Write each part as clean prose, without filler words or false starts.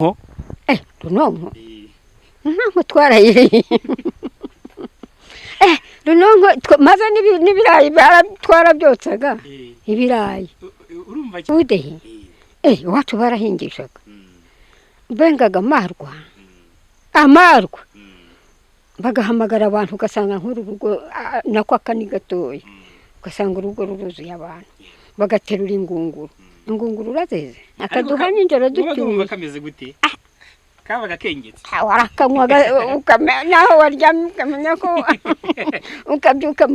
Ho? Runonko ntanko twaraye runonko maze n'ibirayi baratwara byotsaga ibirayi Urumva udehe iwacu barahingishaga bengaga amarwa bagahamagara abantu ugasanga nk'uru rugo nako akani gatoya ugasanga urugo ruruzuye abantu bagaterura ingunguru urazeze akaduha n'injoro dutuye kameze gute kabaga kengetse warakanywaga naho waryamye ukamenya ko ukabyuka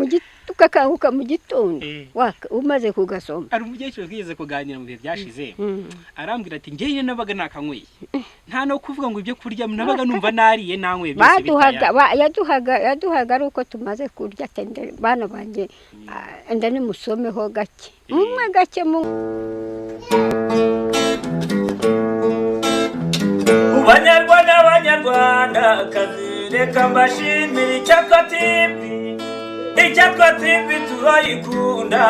ukakanguka mu gitondo umaze kugasoma. Ari umukecuru twigeze kuganira mu bihe byashize arambwira ati njyewe nabaga nakanyweye nta no kuvuga ngo ibyo kurya nabaga numva nariye nanyweye byose yaduhaga ari uko tumaze kurya tende bana banje enda nimusomeho gake mumwe gake mu Banyarwanda kazireka mbashimira icyatwa TV turayikunda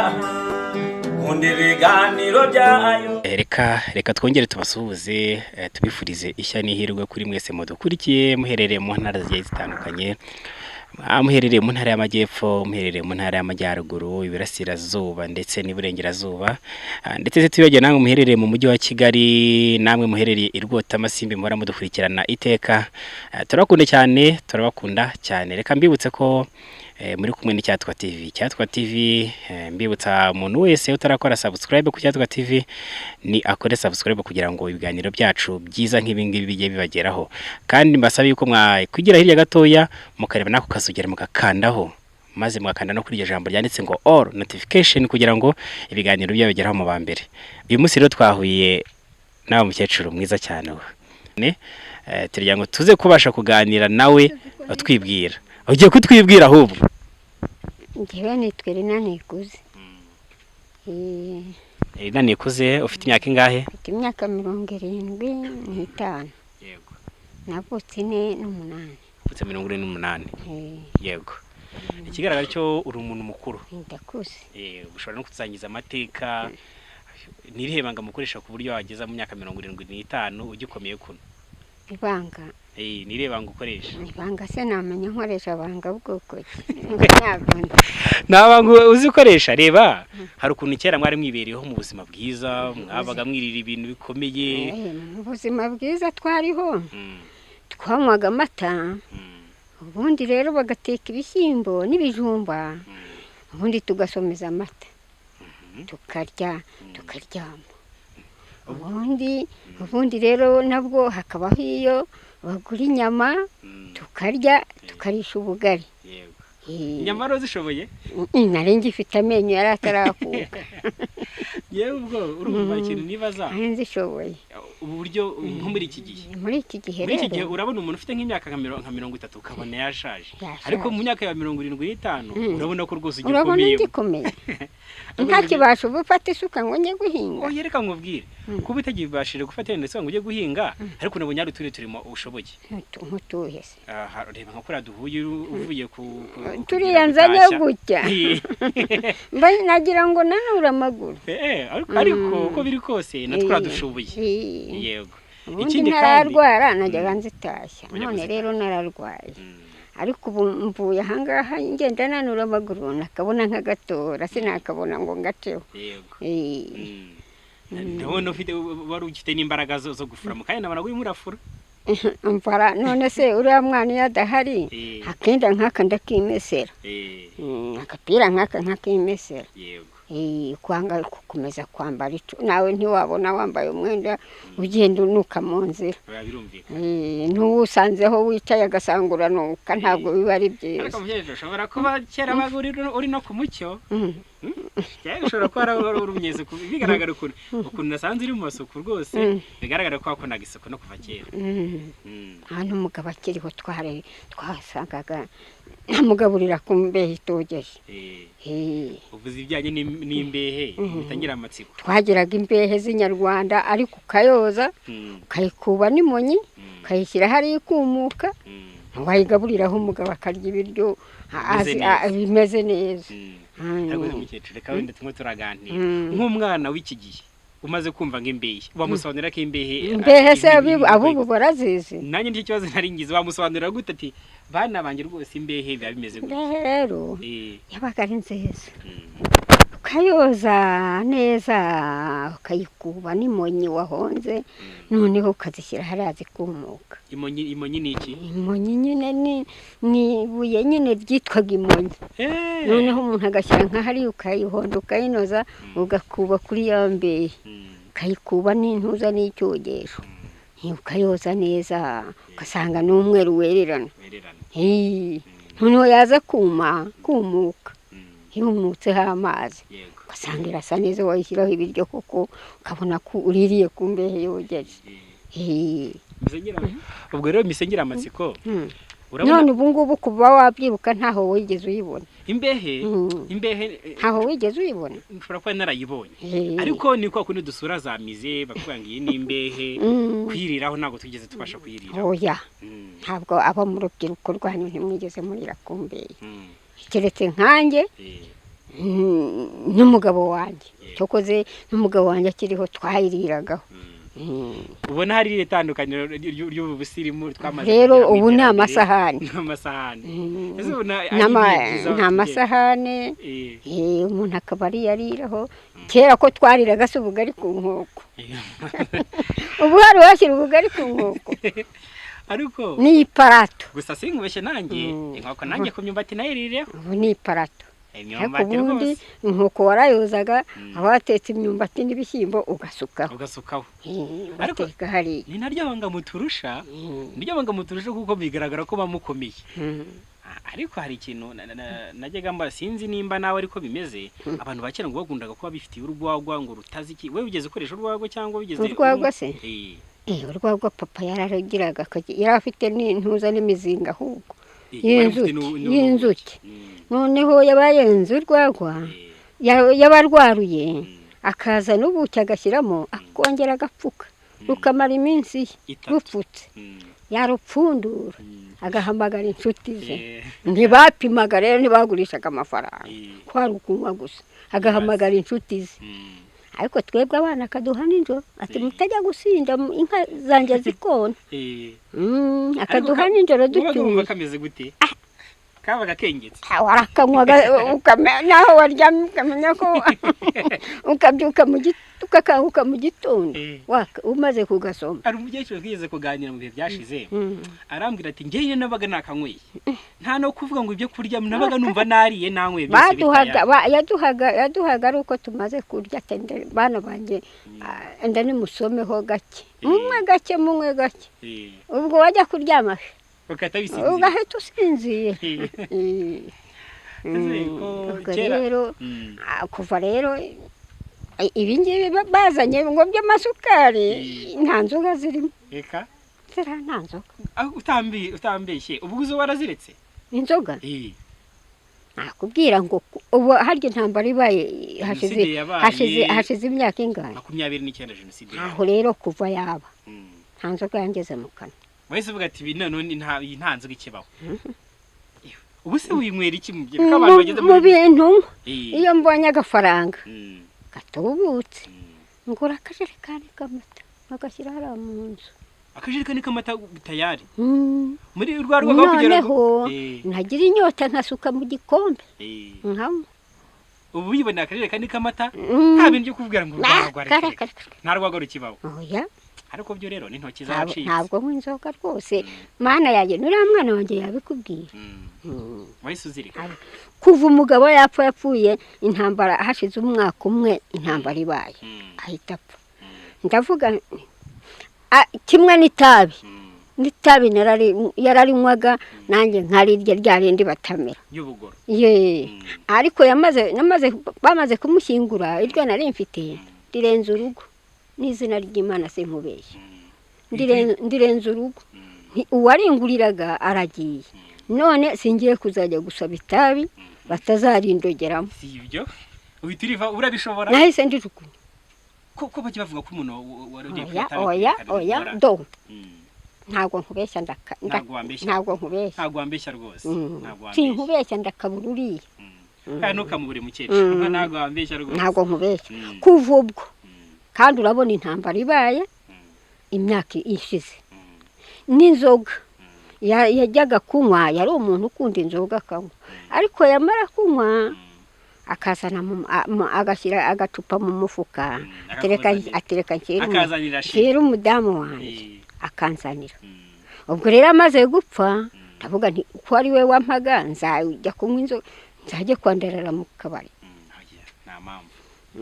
nkunda ibiganiro byayo. Reka twongere tubasuhuze tubifurize ishya n'ihirwe kuri mwese mudukurikiye muherereye mu ntara zigiye zitandukanye, muherereye mu ntara y'amajyepfo, muherereye mu ntara y'amajyaruguru, ibirasirazuba ndetse n'iburengerazuba, ndetse tubibagiye namwe muherereye mu mujyi wa Kigali, namwe muherereye i Rwotamasimbi muhora mudukurikirana iteka. Turabakunda cyane. Reka mbibutse ko muri kumwe n'Icyatwa TV. Mbibutsa umuntu wese utarakora subscribe ku Cyatwa TV ni akore subscribe kugira ngo ibiganiro byacu byiza nk'ibingibi bijye bibageraho, kandi mbasaba yuko mwakwigira hirya gatoya mukareba nako kasugera mugakandaho, maze mwakanda no kuri iryo jambo ryanditse ngo all notification kugira ngo ibiganiro byabageraho mu bambere. Uyu munsi rero twahuye nawe mukecuru mwiza cyane turya ngo tuze kubasha kuganira nawe twibwira. Ugiye kutwibwira ahubwo? Ngewe nitwe Nikuze. Nikuze ufite imyaka ingahe? Mfite imyaka 75. Yego. Navutse 48. Ufite 48. Yego. Ikigaragara cyo uri umuntu mukuru. Ndakuze. Ushobora no kusangiza amateka nirihebanga mukoresha ku buryo wageza mu myaka 75 ugikomeye kuno. Ibanga. Nirebanga ukoresha. Ibanga se namenya nkoresha banga bwoko ki. Nabangu uzikoresha reba hari ukuntu kera mwari mwibereyeho mu buzima bwiza, mwabaga mwirira ibintu bikomeye. Mu buzima bwiza twariho. Twanywaga amata. Ubundi rero bagateka ibishyimbo n'ibijumba. Ubundi tugasomeza amata. Tukarya, tukaryama. Ubundi rero nabwo hakabaho iyo bagura inyama tukarya tukarisha ubugari. Yego. Inyama rozishoboye? Nari ngifite amenyo yari atarakuka. Yewe ubwo urumva ikintu nibaza. Nzishoboye. Ubu buryo nko muri iki gihe. Muri iki gihe urabona umuntu ufite nk'imyaka nka 30 ukabona yashaje. Ariko mu myaka ya 75 urabona ko rwose ugikomeye. Urabona ndikomeye. Ntakibasha gufata isuka ngo njye guhinga. Yereka nkubwire kuba utagibashije gufata ndetse ngo ujye guhinga, ariko nabonye ari turimo ubushoboye. Nkutuhe se. Reba nko kuri duhuye uvuye ku turiyanzanye gutya. Mba nagira ngo nanura amaguru. Ariko uko biri kose natwe dushoboye. Yego. Ikindi nararwara najyaga nzitashya. None rero nararwaye. Ariko ubu mvuye ahangaha ngenda nanura amaguru nakabona nk'agatora sinakabona ngo ngaceho. Yego. Ndabona wari ufite n'imbaraga zo gufura mu kanya nabona ngo murafura. Mfara none se uriya mwana yadahari akenda nkaka ndakimesera. Akapira nkaka nkakimesera. Yego. Kwanga gukomeza kwambara ico nawe ntiwabona wambaye umwenda ugenda unuka mu nzira. Ntusanzeho wicaye agasangura nuka ntabwo biba ari byiza. Ariko muvyeje ushobora kuba kera baguri uri no ku mucyo. Cyane ushobora kuba urumyeze bigaragara ukuntu nasanze iri mu masuku rwose bigaragara ko wakonaga isuku no kuva kera. Hano umugabo akiriho twasangaga amugaburira ku mbehe itogeje. Uvuze ibijyanye n'imbehe bitangira amatsiko. Twagiraga imbehe z'inyarwanda ariko ukayoza ukayikuba n'imonyi ukayishyira hari ikumuka wayigaburiraho umugabo akarya ibiryo bimeze neza. Ariko mukecuru reka wenda tumwe turaganira nk'umwana w'iki gihe umaze kumva ng'imbehe wamusobanurira ko imbehe se abubu barazizi nanjye nicyo kibazo nari ngize wamusobanurira gute ati bana banjye rwose imbehe biba bimeze gute rero yabaga ari nziza ukayoza neza ukayikuba n'imonyi wahonze noneho ukazishyira hariya zikumuka imonyi ni iki imonyi nyine ni ibuye nyine ryitwaga imonyi noneho umuntu agashyira nka hariya ukayihonda ukayinoza ugakuba kuri ya mbehe ukayikuba n'intuza n'icyogesho ukayoza neza ugasanga n'umweru wererana noneho yaza kumuka yumutseho amazi ugasanga irasa neza wayishyiraho ibiryo kuko ukabona ko uririye ku mbehe yogeje ubwo rero misengera amatsiko none ubu ngubu kuba wabyibuka ntaho wigeze uyibona imbehe ntaho wigeze uyibona nshobora kuba narayibonye ariko ni kwa kundi dusura za mize bakubwira ngo iyi ni imbehe kuyiriraho ntabwo tugeze tubasha kuyiriraho oya ntabwo abo mu rubyiruko rwanyu ntimwigeze murira ku mbehe keretse nkanjye n'umugabo wanjye cyokoze n'umugabo wanjye akiriho twayiriragaho ubona hari itandukaniro ry'ubu busirimu twamaze rero ubu ni amasahani nta masahane umuntu akaba ariyariraho kera ko twariraga se ubugari ku nkoko ubu hari washyira ubugari ku nkoko ariko ni iparato gusa sinkubeshye nanjye inkoko nanjye ku myumbati nayirireho ubu ni iparato ariko ubundi inkoko warayozaga abatetse imyumbati n'ibishyimbo ugasukaho ariko ni naryo banga muturusha kuko bigaragara ko bamukomeye ariko hari ikintu najyaga mba sinzi nimba nawe ariko bimeze abantu bakera ngo bagundaga kuba bifitiye urwagwa ngo rutazi iki wewe ugeze ukoresha urwagwa cyangwa bigeze urwagwa se urwagwa papa yararagiraga yari afite n'intuza n'imizinga ahubwo y'inzuki noneho yabayenze urwagwa yabarwaruye akaza n'ubuki agashyiramo akongera agapfuka rukamara iminsi rupfutse yarupfundura agahamagara inshuti ze ntibapimaga rero ntibagurishaga amafaranga kwari ukunywa gusa agahamagara inshuti ze ariko twebwe abana akaduha nijoro ati mutajya gusinda inka zanjye zikona akaduha nijoro ducyuye kameze gute kabaga kengetse warakanywaga naho waryamye ukamenya ko ukabyuka ukakanguka mu gitondo umaze kugasoma ari umukecuru twigeze kuganira mu bihe byashize arambwira ati ngewe nabaga nakanyweye nta no kuvuga ngo ibyo kurya nabaga numva nariye nanyweye byose yaduhaga ari uko tumaze kurya bana banjye enda nimusomeho gake munywe gake ubwo wajya kuryama ugahita usinziye rero kuva rero ibi ngibi bazanye ngo by'amasukari nta nzoga zirimo reka nta nzoga utambeshye ubwo uzo waraziretse inzoga nakubwira ngo ubu harya intambara ibaye hashize imyaka ingana 29 jenoside aho rero kuva yaba nta nzoga yangeze mu kanwa wese uvuga ati none nta nzoga ikibaho ubu se uyinywera iki mu gihe abantu bageze mu bintu iyo mbonye agafaranga gatubutse ngura akajerekani k'amata bagashyira hariya mu nzu akajerekani k'amata tayari muri rwa rwego kugera ntagira inyota nkasuka mu gikombe nkamo ubu yibona akajerekani k'amata nta bintu byo kuvugira ngo nta rwego rukibaho oya ariko byo rero n'intoki zacitse ntabwo nk'inzoga rwose mana yanjye nuriya mwana wanjye yabikubwira wahise uzirika kuva umugabo yapfuye intambara hashize umwaka umwe intambara ibaye ahita apfa ndavuga kimwe n'itabi yararinywaga nanjye nkarirya rya rindi batamera y'ubugoro ariko bamaze kumushyingura iryo nari mfite rirenze urugo n'izina ry'Imana se nkubeshye ndirenze urugo uwaringuriraga aragiye none singiye kuzajya gusaba itabi batazarindogeramo si ibyo uhitiriva urabishobora nahise ndijukunya ko bajya bavuga ko umuntu warugiye oya do ntabwo nkubeshya ntabwo wambeshya rwose sinkubeshya ndakabura uriye ntukamubure mukecuru ntabwo wambeshya rwose ntabwo nkubeshya kuva ubwo kandi urabona intambara ibaye imyaka ishize n'inzoga yajyaga kunywa yari umuntu ukunda inzoga akanywa ariko yamara kunywa akazana agashyira agacupa mu mufuka atereka nshyira umudamu wanjye akanzanira ubwo rero amaze gupfa ndavuga nti ko ari we wampaga nzajya kunywa inzoga nzajye kwandarara mu kabari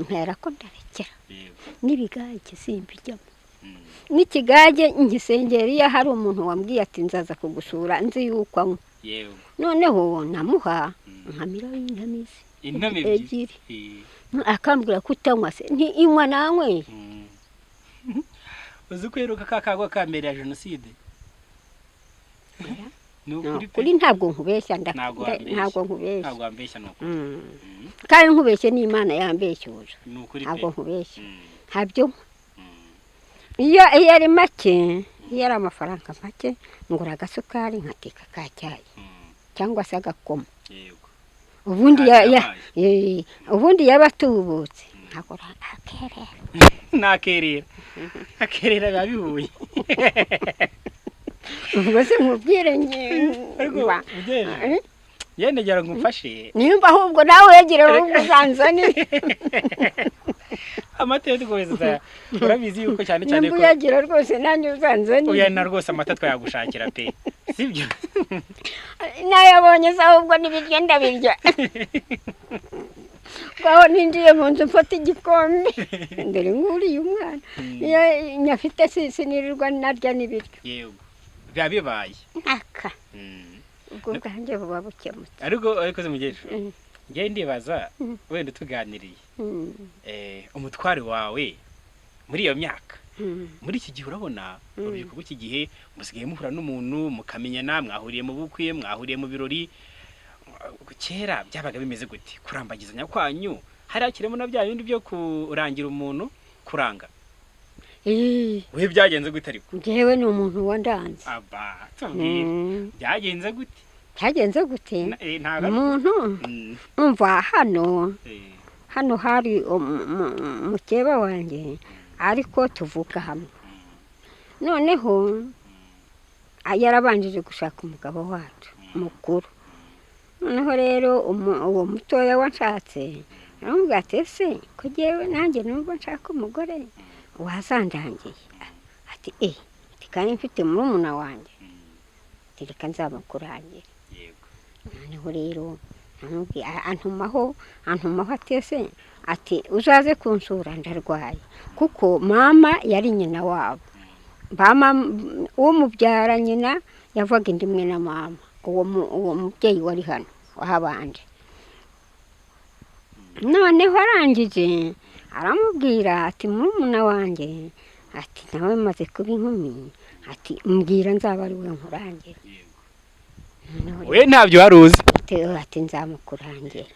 ntera ko ndarekera n'ibigage simbijyamo n'ikigage ngisengera iyo hari umuntu wambwiye ati nzaza kugusura nzi yuko anywa noneho namuha nka miliyoni ebyiri akambwira ko utanywa se inywa nanywe uzi ko heruka kakagwa ka mbere ya jenoside kuri ntabwo nkubeshya ntabwo wambeshya kandi nkubeshye n'Imana yambeshyuje ntabwo nkubeshya ntabyo iyo ari make iyo ari amafaranga make ngura agasukari nkateka ka cyayi cyangwa se agakoma ubundi yaba atubutse nkagura akerera biba bihuye ubwo se nkubwire yendegera ngo umfashe nimba ahubwo nawe wegere uzanzanire amata yo dukomeza urabizi yuko cyane cyane ko yagira rwose nanjye uzanzanire oya na rwose amata twayagushakira pe sibyo nayabonye se ahubwo n'ibiryo ndabirya ngaho ninjiye mu nzu mfata igikombe dore nk'uriye umwana iyo nyafite sinirirwa narya n'ibiryo yego biba bibaye aka ubwo bwanjye buba bukemutse ariko se mugejeje njye ndibaza wenda tuganiriye umutware wawe muri iyo myaka muri iki gihe urabona urubyiruko rw'iki gihe musigaye muhura n'umuntu mukamenyana mwahuriye mu bukwe mwahuriye mu birori kera byabaga bimeze gute kurambagizanya kwanyu hari hakiremo na bya bindi byo kurangira umuntu kuranga we byagenze gute ariko njyewe ni umuntu wandanze byagenze gute umuntu umva hano hari mukeba wanjye ariko tuvuka hamwe noneho yarabanjije gushaka umugabo wacu mukuru noneho rero uwo mutoya wanshatse aramubwira ati ese ko jyewe nanjye numva nshaka umugore wazandangiye ati kandi mfite murumuna wanjye reka nzamukurangira noneho rero antumaho ati ese ati uzaze kunsura ndarwaye kuko mama yari nyina wabo uwo mubyara nyina yavaga inda imwe na mama uwo mubyeyi wari hano wahabanje noneho arangije aramubwira ati murumuna wanjye ati nawe maze kuba inkumi ati mbwira nzaba ari we nkurangira we ntabyo wari uzi ati nzamukurangira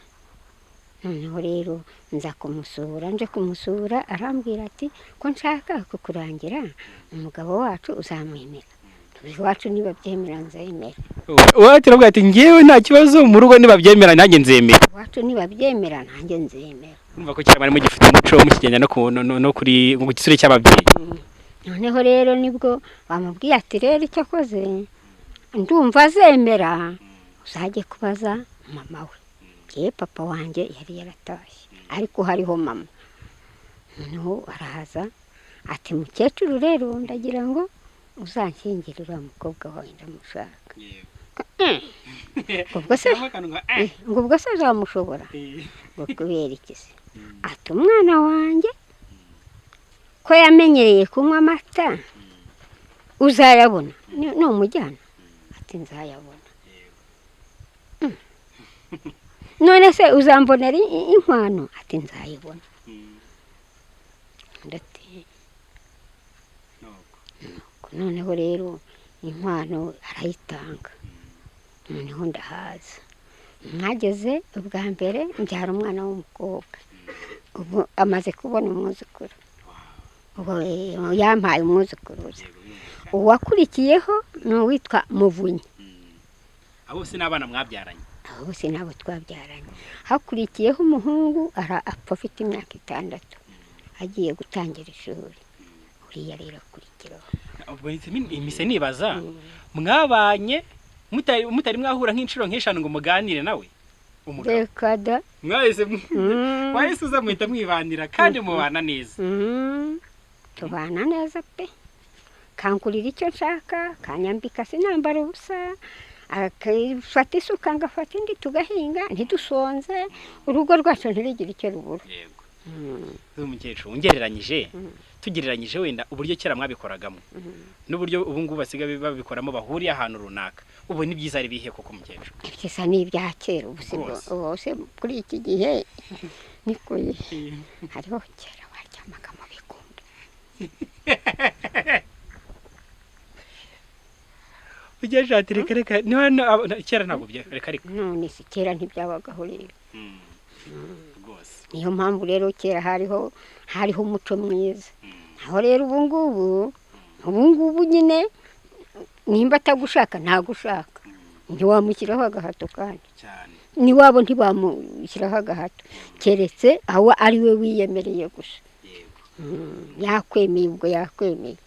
noneho rero nza kumusura nje kumusura arambwira ati ko nshaka kukurangira umugabo wacu uzamwemera iwacu niba byemera nzemera wacu aravuga ati ngewe nta kibazo mu rugo niba byemera nanjye nzemera iwacu niba byemera nanjye nzemera umva ko cyane barimo gifite umuco mukigenda no kuri mu gisure cy'ababyeyi noneho rero nibwo bamubwiye ati rero icyo akoze ndumva azemera uzajye kubaza mama we papa wanjye yari yaratashye ariko hariho mama noneho arahaza ati mukecuru rero ndagira ngo uzanshyingirira umukobwa wawe ndamushaka ubwo se uzamushobora ngo kubera iki se ati umwana wanjye ko yamenyereye kunywa amata uzayabona numujyana ati nzayabona none se uzambonera inkwano ati nzayibona noneho rero inkwano arayitanga noneho ndahaza mwageze ubwa mbere mbyara umwana w'umukobwa ubu amaze kubona umwuzukuru yampaye umwuzukuruza uwakurikiyeho ni uwitwa Muvunyi abo bose n'abana mwabyaranye abo bose nabo twabyaranye hakurikiyeho umuhungu apfa afite imyaka 6 agiye gutangira ishuri uriya rero akurikiraho. ubwo imise nibaza mwabanye mutari mwahura nk'inshuro nk'eshanu ngo muganire nawe umugabo reka da wahise uza muhita mwibanira kandi mubana neza. tubana neza pe, kankurira icyo nshaka, kanyambika sinambara ubusa, akafata isuka ngafata indi tugahinga ntidusonze, urugo rwacu ntirigire icyo rubura. Yego. Umukecuru ungereranyije tugereranyije wenda uburyo kera mwabikoragamo n'uburyo ubu ngubu basigaye babikoramo bahuriye ahantu runaka, ubu ni byiza ari bihe koko mukecuru? Ibyiza ni ibya kera, ubuse kuri iki gihe niko hariho kera waryamaga mu bigunda. Ugeje ati reka kera ntabwo reka none si kera ntibyabagaho rero. rwose Niyo mpamvu rero kera hariho umuco mwiza. Aho rero ubu ngubu nyine nimba atagushaka ntagushaka, ntiwamushyiraho agahato kandi cyane niwabo ntibamushyiraho agahato, keretse aho ari we wiyemereye gusa. Yakwemeye ubwo yakwemeye.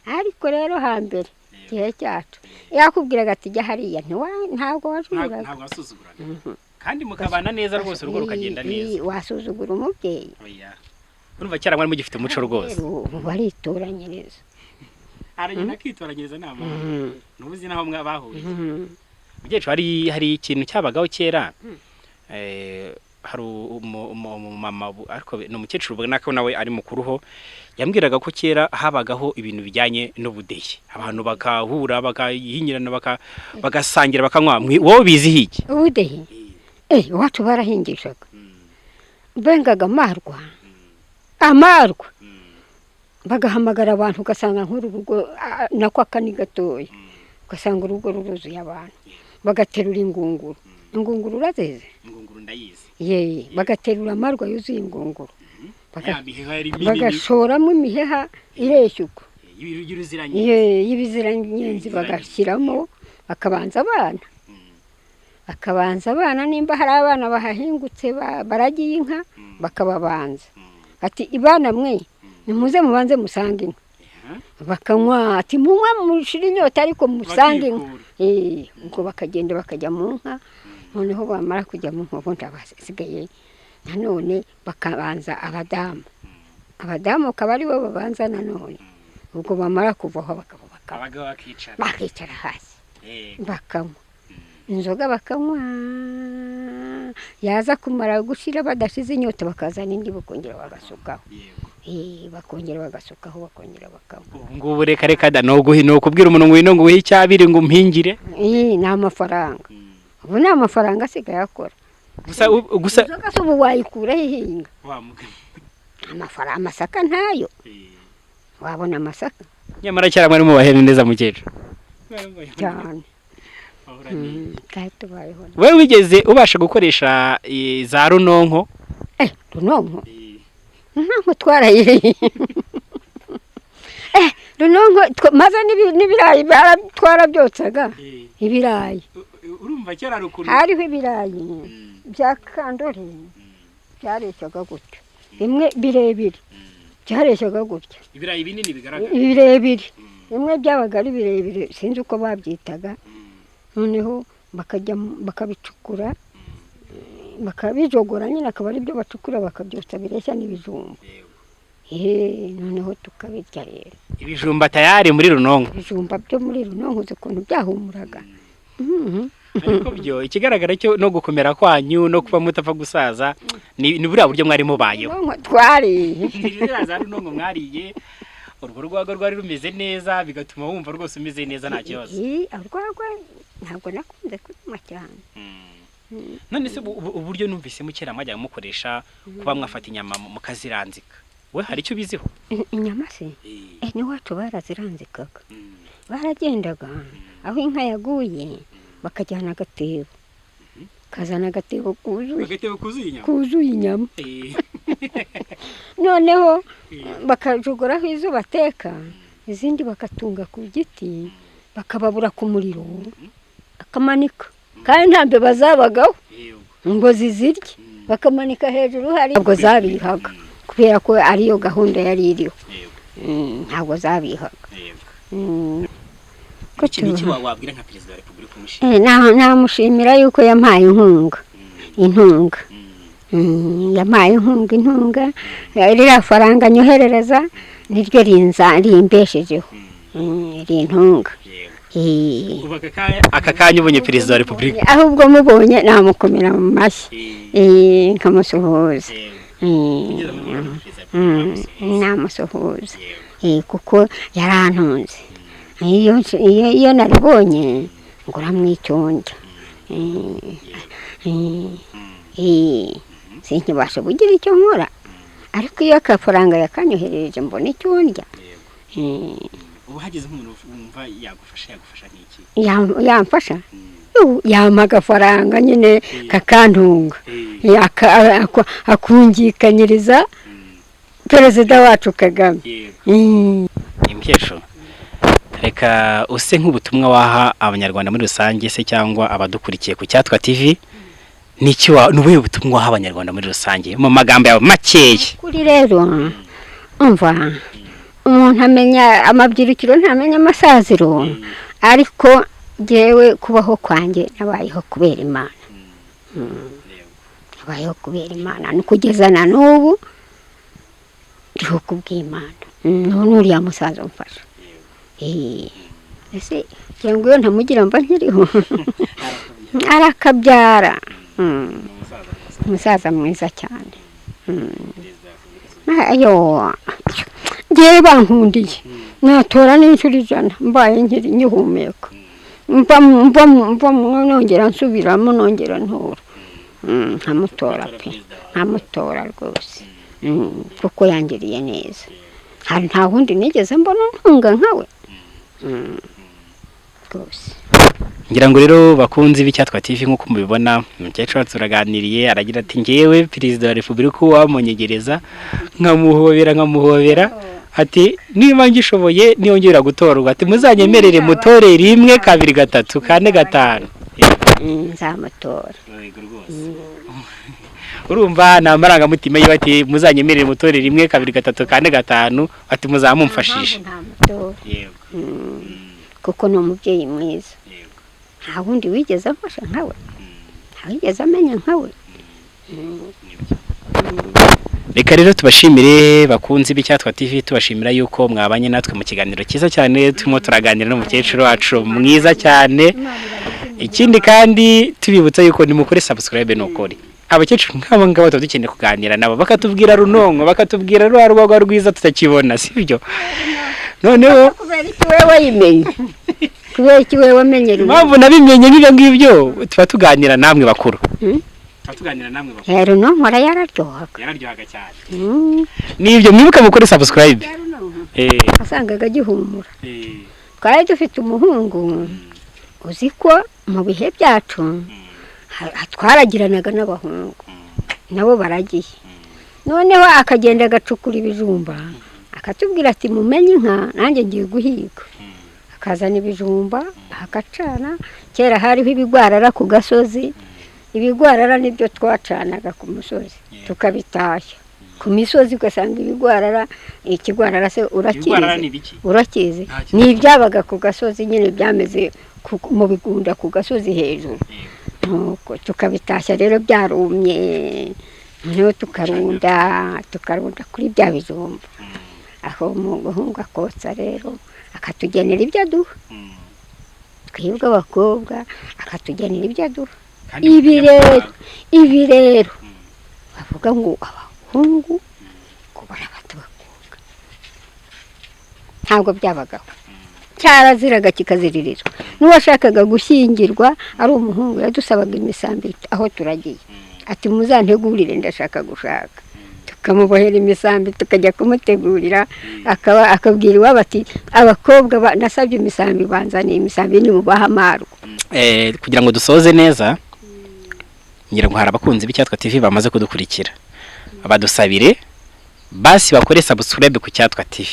Ariko rero hambere gihe cyacu yakubwiraga ati jya hariya ntabwo wajuraga, ntabwo wasuzuguraga kandi mukabana neza rwose, urugo rukagenda neza. Wasuzugura umubyeyi? Urumva cyara mwari mugifite umuco rwose. Baritoranyiriza, aragenda akitoranyiriza nama nubuzi naho mwabahuriye. Mukecuru hari ikintu cyabagaho kera, hari umumama ariko ni umukecuru ubona ko nawe ari mukuruho, yambwiraga ko kera habagaho ibintu bijyanye n'ubudehe, abantu bakahura bakayihinyirana bagasangira bakanywa. Wowe bizi hiki ubudehe? Iwacu barahingishaga, bengaga amarwa bagahamagara abantu, ugasanga nk'urugo nako akani gatoya, ugasanga urugo ruruzuye abantu, bagaterura ingunguru. Ingunguru urazeze? Ingunguru ndayizi. Bagaterura amarwa yuzuye ingunguru, bagashoramo imiheha ireshya uko y'ibiziranyenzi, bagashyiramo bakabanza abana nimba hari abana bahahingutse baragiye inka bakababanza, ati ibana mwe nimuze mubanze musange inka, bakanywa, ati munywa mushira inyota ariko musange inka. Ubwo bakagenda bakajya mu nka, noneho bamara kujya mu nka ubundi abasigaye nanone bakabanza abadamu akaba ari bo babanza nanone. Ubwo bamara kuvaho bakicara hasi bakanywa inzoga, bakanywa, yaza kumara gushira badashize inyota bakazana indi bakongera bagasukaho, bakongera bagasukaho, bakongera bakanywa. Ngubu reka da no kubwira umuntu ngwino ngo uhe icyabiri ngo umpingire, ni amafaranga. Ubu ni amafaranga asigaye akora gusa inzoga se ubu wayikuraho ihinga? Amafaranga amasaka ntayo, wabona amasaka? Nyamara cyara mwari mubahene neza mukecuru cyane. Wewe wigeze ubasha gukoresha za runonko? Runonko twarayiriye. Runonko maze n'ibirayi twarabyotsaga. Ibirayi urumva cyara rukuru hariho ibirayi bya kandori byareshyaga gutyo, bimwe birebire byareshyaga gutyo, ibirayi binini bigaragara birebire, bimwe byabaga ari birebire sinzi uko babyitaga. Noneho bakabicukura bakabijogora, nyine akaba ari byo bacukura bakabyotsa bireshya n'ibijumba. Noneho tukabirya rero. Ibijumba tayari muri runonko? Ibijumba byo muri runonko uzi ukuntu byahumuraga. Ariko byo ikigaragara cyo no gukomera kwanyu no kuba mutapfa gusaza ni buriya buryo mwari mubayeho. Twariye za runonko mwariye, urwo rwago rwari rumeze neza bigatuma wumva rwose umeze neza nta kibazo. Urwagwa ntabwo nakunze kunywa cyane. None se uburyo numvise mukera mwajya mukoresha kuba mwafata inyama mukaziranzika, we hari icyo biziho? Inyama se n'iwacu baraziranzikaga, baragendaga aho inka yaguye bakajyana agatebo, kazana agatebo kuzuye inyama. Noneho bakajuguraho izo bateka, izindi bakatunga ku giti bakababura ku muriro akamanika, kandi nta mbeba zabagaho ngo zizirye, bakamanika hejuru hari ubwo zabihaga kubera ko ariyo gahunda yari iriho yego ntabwo zabihaga yego iki wabwira nka perezida wa repubulika umushimira namushimira yuko yampaye intunga yampaye intunga ririya faranga nyoherereza niryo rimbeshejeho rintunga aka kanya ubonye perezida wa repubulika ahubwo mubonye namukomera mu mashyi nkamusuhuza namusuhuza kuko yarantunze iyo naribonye ngura mwicyonja sinkibasha kugira icyo nkora ariko iyo akafaranga yakanyoherereje mbona icyo ndya ubu hageze nk'umuntu wumva yagufasha n'iki yamfasha yampa agafaranga nyine kakantunga akungikanyiriza perezida wacu Kagame impyesho reka use nk'ubutumwa waha abanyarwanda muri rusange se cyangwa abadukurikiye ku Cyatwa TV niki nubuye butumwa waha abanyarwanda muri rusange mu magambo yawe makeya kuri rero umva umuntu amenya amabyirukiro ntamenya amasaziro ariko jewe kubaho kwanjye nabayeho kubera Imana nabayeho kubera Imana nukugeza na n'ubu ndiho kubw'Imana nuriya musaza umfasha ese cyangwa iyo ntamugira mba nkiriho arakabyara umusaza mwiza cyane ayo ngewe bankundiye natora n'inshuro 100 mbaye nkihumeka mva nongera nsubiramo nongera ntora nkamutora pe nkamutora rwose kuko yangiriye neza hari nta wundi nigeze mbona ntunga nkawe rwose ngira ngo rero bakunzi b'Icyatwa TV nk'uko mubibona umukecuru turaganiriye aragira ati ngewe perezida wa repubulika wamunyegereza nkamuhobera ati niba ngishoboye niyongera gutorwa ati muzanyemerere mutore 1 2 3 4 5 nzamutora urumva na marangamutima yiwe ati muzanyemerere mutore 1 2 3 4 5 ati muzamumfashisha yego kuko no mubyeyi mwiza nta wundi wigeze amfasha nkawe nta wigeze amenya nkawe reka rero tubashimire bakunzi b'Icyatwa TV tubashimira yuko mwabanye natwe mu kiganiro cyiza cyane turimo turaganira n'umukecuru wacu mwiza cyane ikindi kandi tubibutsa yuko nimukore subscribe nokore abakecuru nk'abo ngabo dukeneye kuganira nabo bakatubwira runonko bakatubwira ruba rwiza tutakibona sibyo noneho kubera iki wewe yimenye kubera iki wewe wamenyera impamvu nabimenye n'ibyo ngibyo tuba tuganira namwe bakuru tuganira namwe bakuru runonko yararyohaga cyane nibyo mwibuka mukore subscribe asangaga gihumura twari dufite umuhungu uzi ko mu bihe byacu twaragiranaga n'abahungu nabo baragiye noneho akagenda agacukura ibijumba akatubwira ati mumenye inka nanjye ngiye guhiga akazana ibijumba akacana kera hariho ibigwarara ku gasozi ibigwarara nibyo twacanaga ku musozi tukabitashya ku misozi ugasanga ibigwarara ikigwarara se urakizi ni ibyabaga ku gasozi nyine byameze mu bigunda ku gasozi hejuru nuko tukabitashya rero byarumye noneho tukarunda kuri bya bijumba aho mu guhunga kotsa rero akatugenera ibyo aduha twebwe abakobwa akatugenera ibyo aduha ibi rero bavuga ngo abahungu kubara abatubakobwa ntabwo byabagaho cyaraziraga kikaziririzwa n'uwashakaga gushyingirwa ari umuhungu yadusabaga imisambi aho turagiye ati muzantegurire ndashaka gushaka tukamubohera imisambi tukajya kumutegurira akabwira iwabo ati abakobwa nasabye imisambi banzaniye imisambi ni mubaha amarwa kugira ngo dusoze neza ngira ngo hari abakunzi b'Icyatwa TV bamaze kudukurikira abadusabire basi bakore subscribe ku Cyatwa TV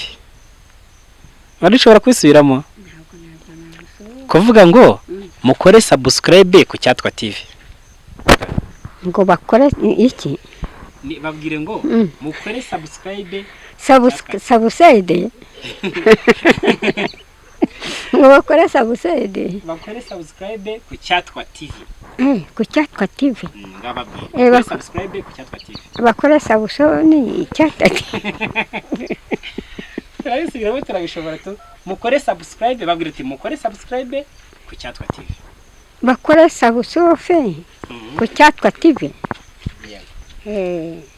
barishobora kwisubiramo kuvuga ngo mukore subscribe ku Cyatwa TV ngo bakore iki babwire ngo mukore subscribe sabusede ngo bakore sabusede bakore subscribe ku Cyatwa TV ku Cyatwa TV ngababwire subscribe ku Cyatwa TV bakore sabusoni Cyatwa TV turabisubiramo turabishobora tu mukore subscribe babwire ati mukore subscribe ku Cyatwa TV bakore sabusofe ku Cyatwa TV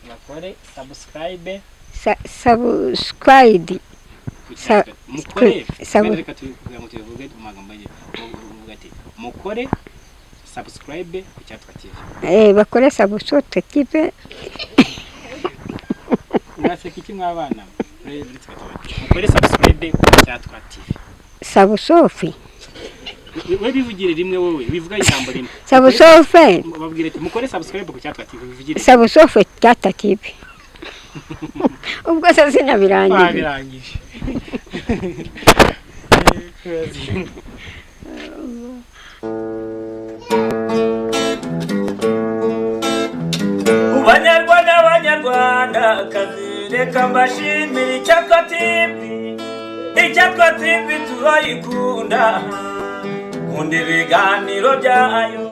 bakore subscribe subscribe mukore reka tuvuge amagambo ati mukore subscribe ku Cyatwa TV bakore sabusote TV mwaseka iki mwabana mukore subscribe ku Cyatwa TV sabusofi we bivugire rimwe wowe bivuga ijambo rimwe sabusofe babwire ati mukore subscribe ku Cyatwa TV bivugire sabusofe Cyatwa TV ubwo se sinabirangije Banyarwanda kazi reka mbashimire Icyatwa TV turayikunda nkunda ibiganiro byayo